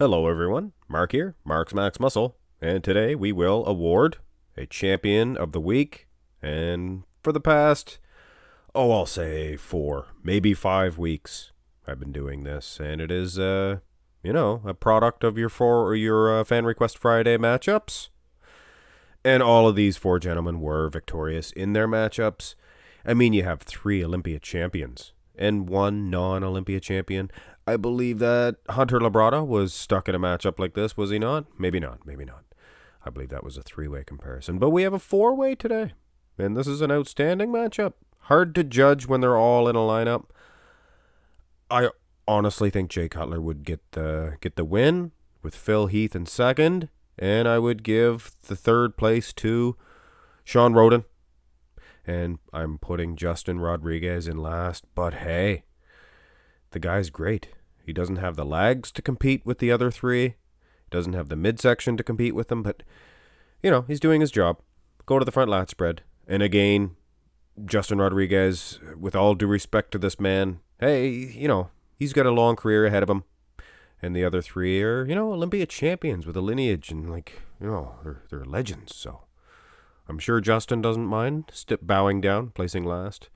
Hello everyone, Mark here, Mark's Max Muscle, and today we will award a Champion of the Week, and for the past, I'll say 4, maybe 5 weeks I've been doing this, and it is, a product of your Fan Request Friday matchups, and all of these 4 gentlemen were victorious in their matchups. I mean, you have 3 Olympia champions and 1 non-Olympia champion. I believe that Hunter Labrada was stuck in a matchup like this, was he not? Maybe not. I believe that was a 3-way comparison. But we have a 4-way today, and this is an outstanding matchup. Hard to judge when they're all in a lineup. I honestly think Jay Cutler would get the win with Phil Heath in second, and I would give the third place to Shawn Rhoden. And I'm putting Justin Rodriguez in last, but hey, the guy's great. He doesn't have the legs to compete with the other 3. He doesn't have the midsection to compete with them, but, he's doing his job. Go to the front lat spread. And again, Justin Rodriguez, with all due respect to this man, hey, he's got a long career ahead of him. And the other 3 are, Olympia champions with a lineage and, they're legends, so I'm sure Justin doesn't mind bowing down, placing last.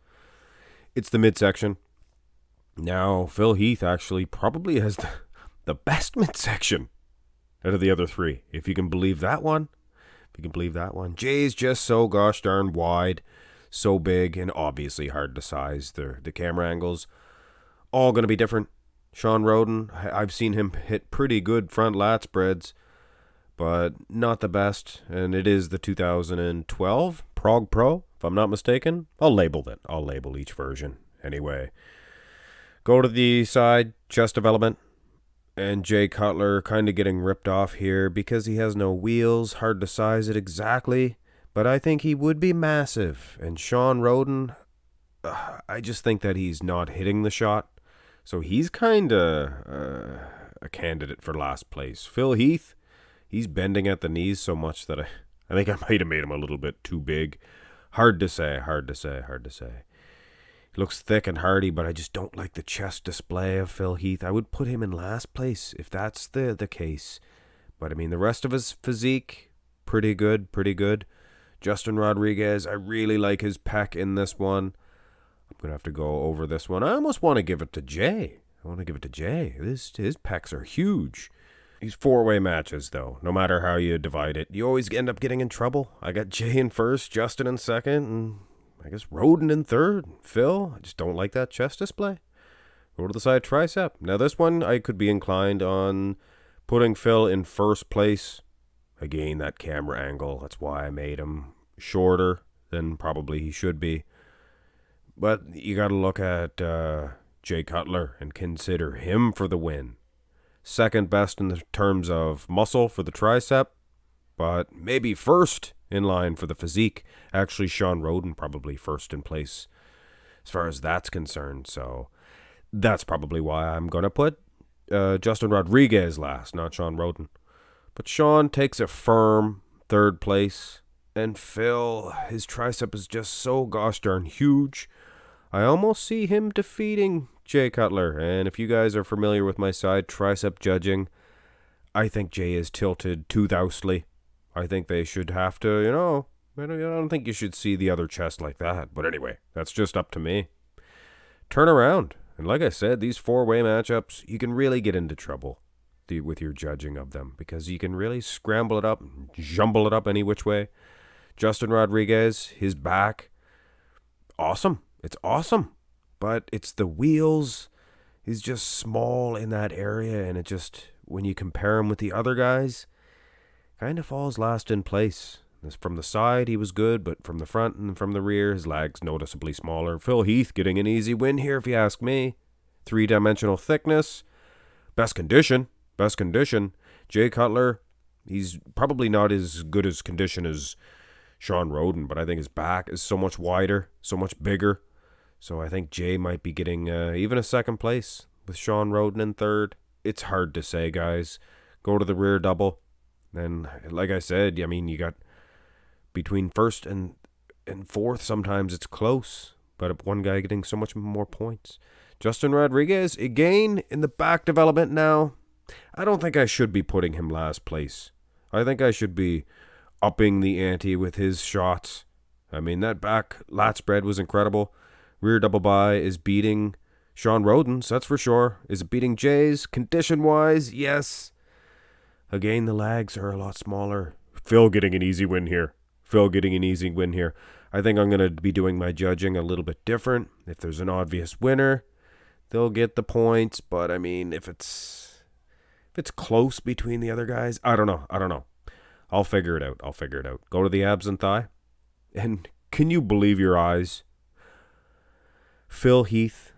It's the midsection. Now, Phil Heath actually probably has the best midsection out of the other 3, if you can believe that one. Jay's just so gosh darn wide, so big, and obviously hard to size. The camera angles, all going to be different. Shawn Rhoden, I've seen him hit pretty good front lat spreads, but not the best, and it is the 2012 Prague Pro, if I'm not mistaken. I'll label each version anyway. Go to the side, chest development, and Jay Cutler kind of getting ripped off here because he has no wheels, hard to size it exactly, but I think he would be massive. And Shawn Rhoden, I just think that he's not hitting the shot, so he's kind of a candidate for last place. Phil Heath, he's bending at the knees so much that I think I might have made him a little bit too big. Hard to say. He looks thick and hardy, but I just don't like the chest display of Phil Heath. I would put him in last place if that's the case. But, I mean, the rest of his physique, pretty good. Justin Rodriguez, I really like his pec in this one. I'm going to have to go over this one. I almost want to give it to Jay. His pecs are huge. These 4-way matches, though, no matter how you divide it, you always end up getting in trouble. I got Jay in first, Justin in second, and I guess Rhoden in third. Phil, I just don't like that chest display. Go to the side tricep. Now this one, I could be inclined on putting Phil in first place. Again, that camera angle, that's why I made him shorter than probably he should be. But you got to look at Jay Cutler and consider him for the win. Second best in the terms of muscle for the tricep, but maybe first in line for the physique. Actually, Shawn Rhoden probably first in place as far as that's concerned. So that's probably why I'm going to put Justin Rodriguez last, not Shawn Rhoden. But Shawn takes a firm third place. And Phil, his tricep is just so gosh darn huge. I almost see him defeating Jay Cutler. And if you guys are familiar with my side tricep judging, I think Jay is tilted too thousely. I think they should have to, I don't think you should see the other chest like that. But anyway, that's just up to me. Turn around. And like I said, these 4-way matchups, you can really get into trouble with your judging of them because you can really scramble it up, jumble it up any which way. Justin Rodriguez, his back, awesome. It's awesome. But it's the wheels. He's just small in that area, and it just, when you compare him with the other guys, kind of falls last in place. From the side, he was good, but from the front and from the rear, his legs noticeably smaller. Phil Heath getting an easy win here, if you ask me. 3-dimensional thickness. Best condition. Jay Cutler, he's probably not as good as condition as Shawn Rhoden, but I think his back is so much wider, so much bigger. So I think Jay might be getting even a second place with Shawn Rhoden in third. It's hard to say, guys. Go to the rear double. And like I said, I mean, you got between first and fourth, sometimes it's close. But one guy getting so much more points. Justin Rodriguez, again, in the back development now. I don't think I should be putting him last place. I think I should be upping the ante with his shots. I mean, that back lat spread was incredible. Rear double by is beating Shawn Rhoden's, that's for sure. Is it beating Jay's? Condition-wise, yes. Again, the lags are a lot smaller. Phil getting an easy win here. I think I'm going to be doing my judging a little bit different. If there's an obvious winner, they'll get the points. But, I mean, if it's close between the other guys, I don't know. I'll figure it out. Go to the abs and thigh. And can you believe your eyes? Phil Heath,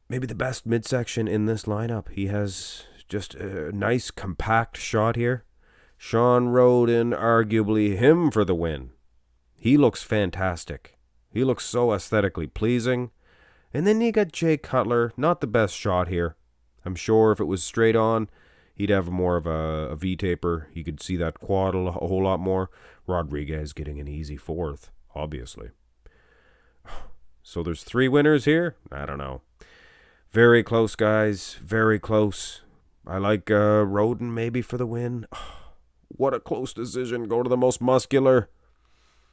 maybe the best midsection in this lineup. He has just a nice compact shot here. Shawn Rhoden, arguably him for the win. He looks fantastic. He looks so aesthetically pleasing. And then you got Jay Cutler, not the best shot here. I'm sure if it was straight on, he'd have more of a V-taper. You could see that quad a whole lot more. Rodriguez getting an easy fourth, obviously. So there's 3 winners here? I don't know. Very close, guys. Very close. I like Rhoden maybe for the win. What a close decision. Go to the most muscular.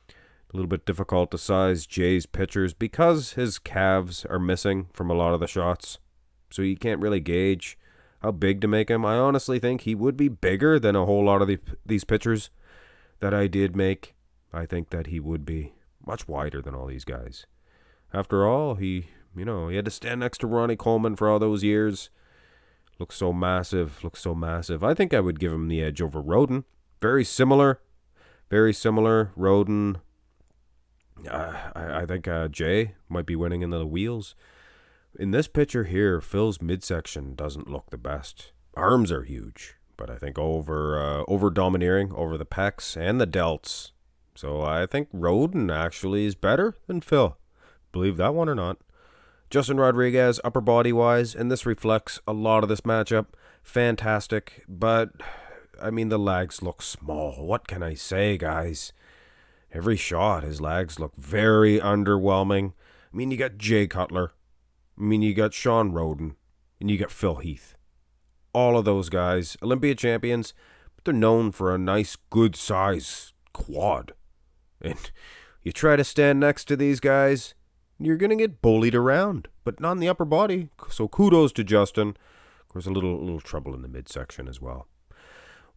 A little bit difficult to size Jay's pictures because his calves are missing from a lot of the shots. So you can't really gauge how big to make him. I honestly think he would be bigger than a whole lot of these pictures that I did make. I think that he would be much wider than all these guys. After all, he had to stand next to Ronnie Coleman for all those years. Looks so massive. I think I would give him the edge over Rhoden. Very similar. Rhoden. I think Jay might be winning in the wheels. In this picture here, Phil's midsection doesn't look the best. Arms are huge, but I think over domineering over the pecs and the delts. So I think Rhoden actually is better than Phil. Believe that one or not. Justin Rodriguez, upper body wise, and this reflects a lot of this matchup. Fantastic, but I mean the lags look small. What can I say, guys? Every shot, his lags look very underwhelming. I mean, you got Jay Cutler. I mean, you got Shawn Rhoden. And you got Phil Heath. All of those guys, Olympia champions, but they're known for a nice, good size quad. And you try to stand next to these guys, you're going to get bullied around, but not in the upper body. So kudos to Justin. Of course, a little trouble in the midsection as well.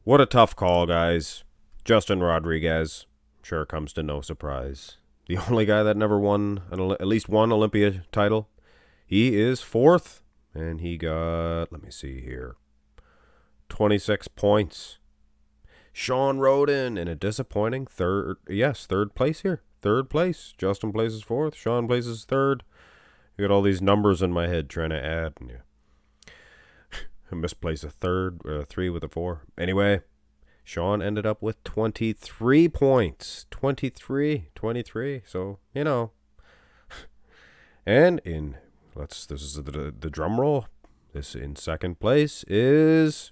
What a tough call, guys. Justin Rodriguez. Sure comes to no surprise. The only guy that never won at least one Olympia title. He is 4th, and he got, let me see here, 26 points. Shawn Rhoden in a disappointing third place here. 3rd place. Justin places 4th. Shawn places 3rd. You got all these numbers in my head trying to add. And I misplaced a 3 with a 4. Anyway, Shawn ended up with 23 points. 23. So, And this is the drum roll. This in 2nd place is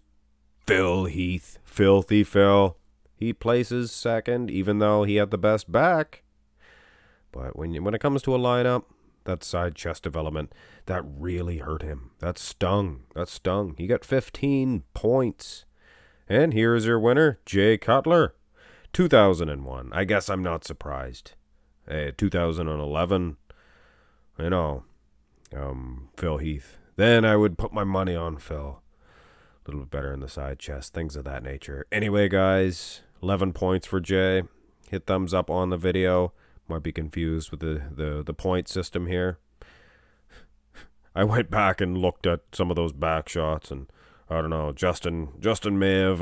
Phil Heath. Filthy Phil. He places 2nd, even though he had the best back. But when it comes to a lineup, that side chest development, that really hurt him. That stung. He got 15 points. And here's your winner, Jay Cutler. 2001. I guess I'm not surprised. 2011, Phil Heath. Then I would put my money on Phil. A little bit better in the side chest, things of that nature. Anyway, guys, 11 points for Jay. Hit thumbs up on the video. Might be confused with the point system here. I went back and looked at some of those back shots, and I don't know. Justin may have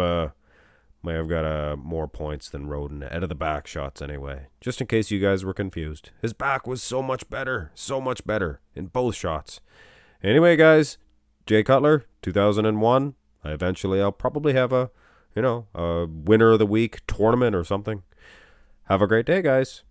got more points than Rhoden out of the back shots anyway. Just in case you guys were confused, his back was so much better in both shots. Anyway, guys, Jay Cutler, 2001. I'll probably have a winner of the week tournament or something. Have a great day, guys.